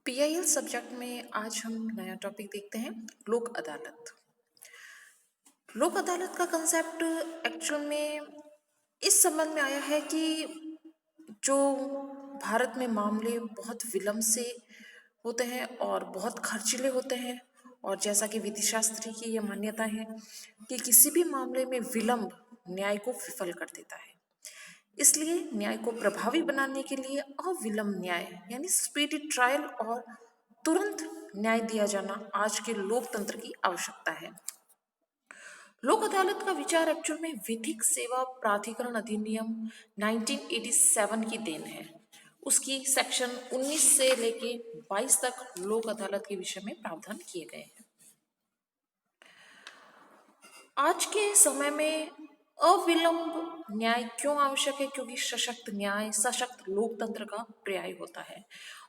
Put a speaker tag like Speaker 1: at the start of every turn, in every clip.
Speaker 1: PIL subject में आज हम नया टॉपिक देखते हैं लोक अदालत। लोक अदालत का कंसेप्ट एक्चुअल में इस संबंध में आया है कि जो भारत में मामले बहुत विलंब से होते हैं और बहुत खर्चीले होते हैं, और जैसा कि विधि शास्त्री की ये मान्यता है कि किसी भी मामले में विलंब न्याय को विफल कर देता है। इसलिए न्याय को प्रभावी बनाने के लिए अविलंब न्याय यानी स्पीडी ट्रायल और तुरंत न्याय दिया जाना आज के लोकतंत्र की आवश्यकता है। लोक अदालत का विचार एक्चुअल में विधिक सेवा प्राधिकरण अधिनियम 1987 की देन है। उसकी सेक्शन 19 से लेके 22 तक लोक अदालत के विषय में प्रावधान किए गए हैं। आज के समय में अविलंब न्याय क्यों आवश्यक है? क्योंकि सशक्त न्याय सशक्त लोकतंत्र का पर्याय होता है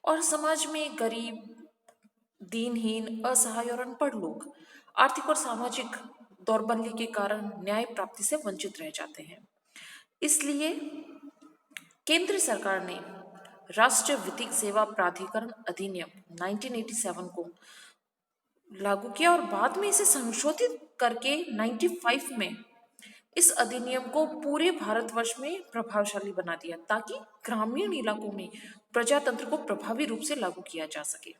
Speaker 1: और समाज में गरीब, दीनहीन, असहाय और अनपढ़ लोग आर्थिक और सामाजिक दौर्बल्य के कारण न्याय प्राप्ति से वंचित रह जाते हैं। इसलिए केंद्र सरकार ने राष्ट्रीय विधिक सेवा प्राधिकरण अधिनियम 1987 को लागू किया और बाद में इसे संशोधित करके 95 में इस अधिनियम को पूरे भारतवर्ष में प्रभावशाली बना दिया ताकि ग्रामीण इलाकों में प्रजातंत्र को प्रभावी रूप से लागू किया जा सके।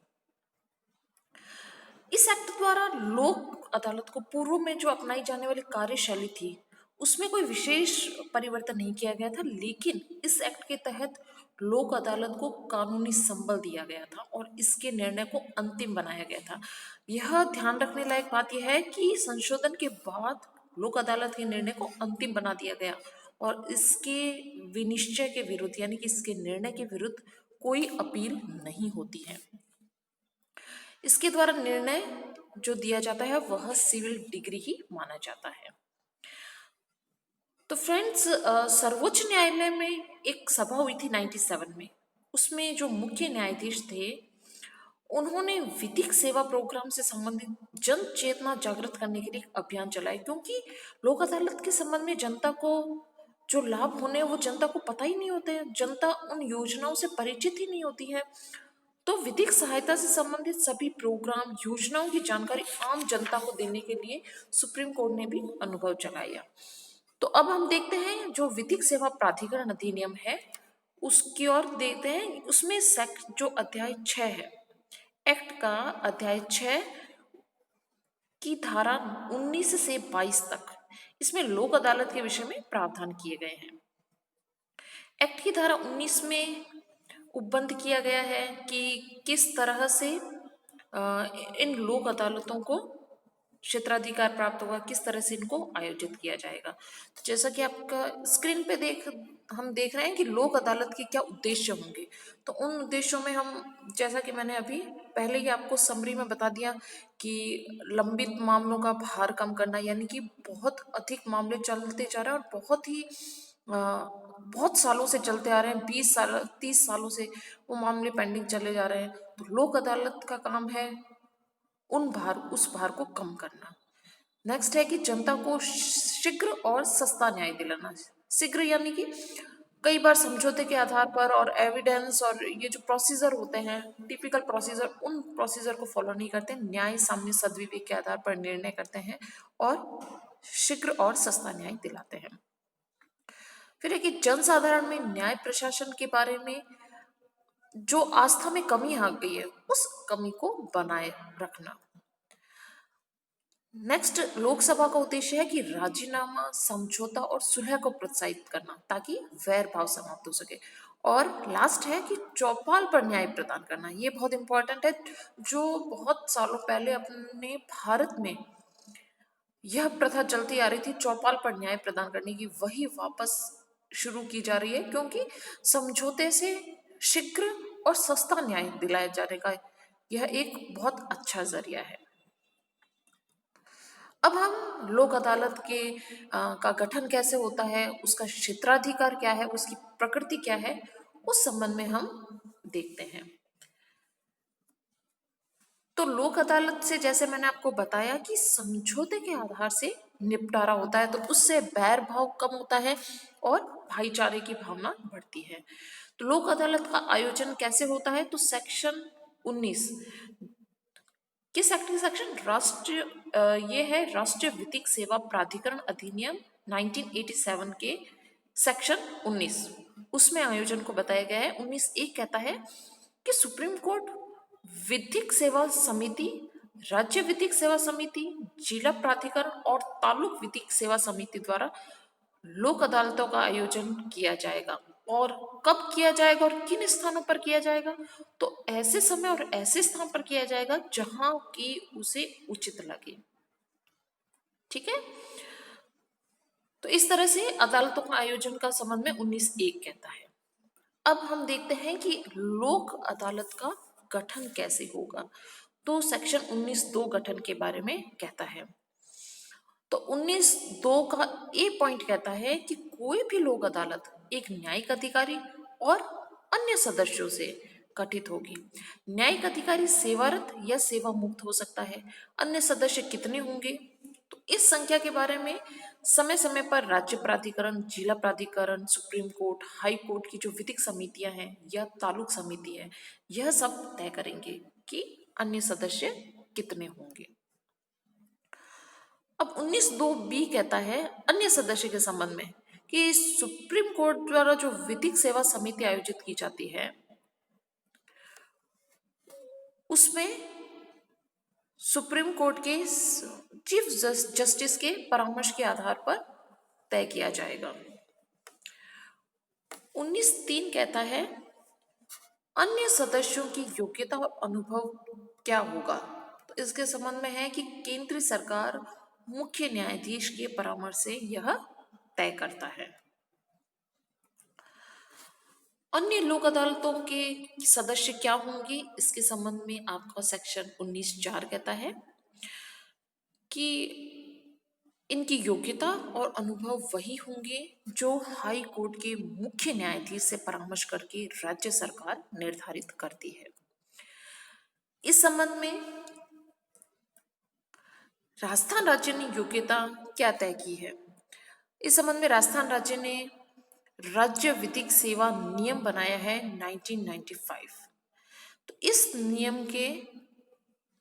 Speaker 1: इस एक्ट द्वारा लोक अदालत को पूर्व में जो अपनाई जाने वाली कार्यशैली थी उसमें कोई विशेष परिवर्तन नहीं किया गया था, लेकिन इस एक्ट के तहत लोक अदालत को कानूनी संबल दिया गया था और इसके निर्णय को अंतिम बनाया गया था। यह ध्यान रखने लायक बात यह है कि संशोधन के बाद लोक अदालत के निर्णय को अंतिम बना दिया गया और इसके विनिश्चय के विरुद्ध यानी कि इसके निर्णय के विरुद्ध कोई अपील नहीं होती है। इसके द्वारा निर्णय जो दिया जाता है वह सिविल डिग्री ही माना जाता है। तो फ्रेंड्स, सर्वोच्च न्यायालय में एक सभा हुई थी 97 में। उसमें जो मुख्य न्यायाधीश थे उन्होंने विधिक सेवा प्रोग्राम से संबंधित जन चेतना जागृत करने के लिए एक अभियान चलाया, क्योंकि लोक अदालत के संबंध में जनता को जो लाभ होने वो जनता को पता ही नहीं होते हैं, जनता उन योजनाओं से परिचित ही नहीं होती है। तो विधिक सहायता से संबंधित सभी प्रोग्राम योजनाओं की जानकारी आम जनता को देने के लिए सुप्रीम कोर्ट ने भी अनुभव चलाया। तो अब हम देखते हैं जो विधिक सेवा प्राधिकरण अधिनियम है उसकी ओर देखते हैं। उसमें जो अध्याय 6 है एक्ट का, अध्याय 6 की धारा 19 से 22 तक, इसमें लोक अदालत के विषय में प्रावधान किए गए हैं। एक्ट की धारा 19 में उपबंध किया गया है कि किस तरह से इन लोक अदालतों को क्षेत्राधिकार प्राप्त होगा, किस तरह से इनको आयोजित किया जाएगा। तो जैसा कि आपका स्क्रीन पे हम देख रहे हैं कि लोक अदालत के क्या उद्देश्य होंगे। तो उन उद्देश्यों में हम, जैसा कि मैंने अभी पहले ही आपको समरी में बता दिया कि लंबित मामलों का भार कम करना, यानी कि बहुत अधिक मामले चलते जा रहे हैं और बहुत सालों से चलते आ रहे हैं, 20 साल 30 सालों से वो मामले पेंडिंग चले जा रहे हैं। तो लोक अदालत का काम है उस भार को कम करना। नेक्स्ट है कि जनता को शीघ्र और सस्ता न्याय दिलाना। शीघ्र यानी कि कई बार समझौते के आधार पर और एविडेंस और ये जो प्रोसीजर होते हैं टिपिकल प्रोसीजर, उन प्रोसीजर को फॉलो नहीं करते, न्याय साम्य सद्विवेक के आधार पर निर्णय करते हैं और शीघ्र और सस्ता न्याय दिलाते हैं। फिर है कि जनसाधारण में न्याय प्रशासन के बारे में जो आस्था में कमी आ गई है उस कमी को बनाए रखना। नेक्स्ट, लोकसभा का उद्देश्य है कि राजीनामा, समझौता और सुलह को प्रोत्साहित करना ताकि वैर भाव समाप्त हो सके। और लास्ट है कि चौपाल पर न्याय प्रदान करना। ये बहुत इंपॉर्टेंट है। जो बहुत सालों पहले अपने भारत में यह प्रथा चलती आ रही थी चौपाल पर न्याय प्रदान करने की, वही वापस शुरू की जा रही है, क्योंकि समझौते से शीघ्र और सस्ता न्याय दिलाया जाने का यह एक बहुत अच्छा जरिया है। अब हम लोक अदालत का गठन कैसे होता है, उसका क्षेत्राधिकार क्या है, उसकी प्रकृति क्या है, उस संबंध में हम देखते हैं। तो लोक अदालत से, जैसे मैंने आपको बताया कि समझौते के आधार से निपटारा होता है, तो उससे बैर भाव कम होता है और भाईचारे की भावना बढ़ती है। तो लोक अदालत का आयोजन कैसे होता है? तो सेक्शन 19 किस एक्ट की सेक्शन ये है राष्ट्रीय विधिक सेवा प्राधिकरण अधिनियम 1987 के सेक्शन 19। उसमें आयोजन को बताया गया है। 19(1) कहता है कि सुप्रीम कोर्ट विधिक सेवा समिति, राज्य विधिक सेवा समिति, जिला प्राधिकरण और तालुक विधिक सेवा समिति द्वारा लोक अदालतों का आयोजन किया जाएगा। और कब किया जाएगा और किन स्थानों पर किया जाएगा? तो ऐसे समय और ऐसे स्थान पर किया जाएगा जहां की उसे उचित लगे। ठीक है, तो इस तरह से अदालतों का आयोजन का संबंध में 19(1) कहता है। अब हम देखते हैं कि लोक अदालत का गठन कैसे होगा। तो सेक्शन 19(2) गठन के बारे में कहता है। तो 19(2) का ए पॉइंट कहता है कि कोई भी लोक अदालत एक न्यायिक अधिकारी और अन्य सदस्यों से गठित होगी। न्यायिक अधिकारी सेवारत या सेवा मुक्त हो सकता है। अन्य सदस्य कितने होंगे? तो इस संख्या के बारे में समय समय पर राज्य प्राधिकरण, जिला प्राधिकरण, सुप्रीम कोर्ट, हाई कोर्ट की जो विधिक समितियां हैं या तालुक समिति है, यह सब तय करेंगे कि अन्य सदस्य कितने होंगे। अब 19(2) कहता है अन्य सदस्य के संबंध में कि सुप्रीम कोर्ट द्वारा जो विधिक सेवा समिति आयोजित की जाती है उसमें सुप्रीम कोर्ट के चीफ जस्टिस के परामर्श के आधार पर तय किया जाएगा। 19(3) कहता है अन्य सदस्यों की योग्यता और अनुभव क्या होगा। तो इसके संबंध में है कि केंद्र सरकार मुख्य न्यायाधीश के परामर्श से यह तय करता है। अन्य लोक अदालतों के सदस्य क्या होंगे, इसके संबंध में आपका सेक्शन 19(4) कहता है कि इनकी योग्यता और अनुभव वही होंगे जो हाई कोर्ट के मुख्य न्यायाधीश से परामर्श करके राज्य सरकार निर्धारित करती है। इस संबंध में राजस्थान राज्य ने योग्यता क्या तय की है? इस संबंध में राजस्थान राज्य ने राज्य विधिक सेवा नियम बनाया है 1995। तो इस नियम के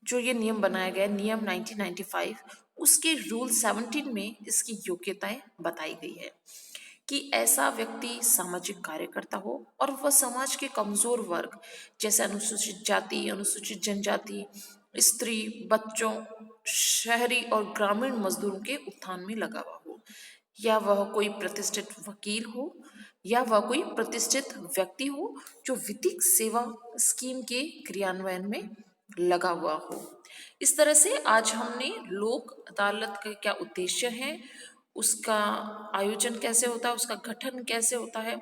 Speaker 1: जो ये नियम बनाया गया नियम 1995, उसके रूल 17 में इसकी योग्यताएं बताई गई है कि ऐसा व्यक्ति सामाजिक कार्यकर्ता हो और वह समाज के कमजोर वर्ग जैसे अनुसूचित जाति, अनुसूचित जनजाति, स्त्री, बच्चों, शहरी और ग्रामीण मजदूरों के उत्थान में लगा हुआ हो, या वह कोई प्रतिष्ठित वकील हो, या वह कोई प्रतिष्ठित व्यक्ति हो जो विधिक सेवा स्कीम के क्रियान्वयन में लगा हुआ हो। इस तरह से आज हमने लोक अदालत का क्या उद्देश्य है, उसका आयोजन कैसे होता है, उसका गठन कैसे होता है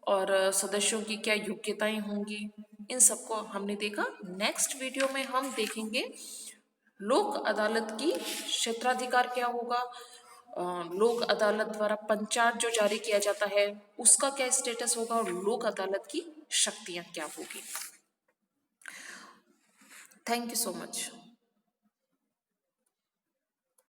Speaker 1: और सदस्यों की क्या योग्यताएं होंगी, इन सबको हमने देखा। नेक्स्ट वीडियो में हम देखेंगे लोक अदालत की क्षेत्राधिकार क्या होगा, लोक अदालत द्वारा पंचाट जो जारी किया जाता है उसका क्या स्टेटस होगा और लोक अदालत की शक्तियां क्या होगी। Thank you so much.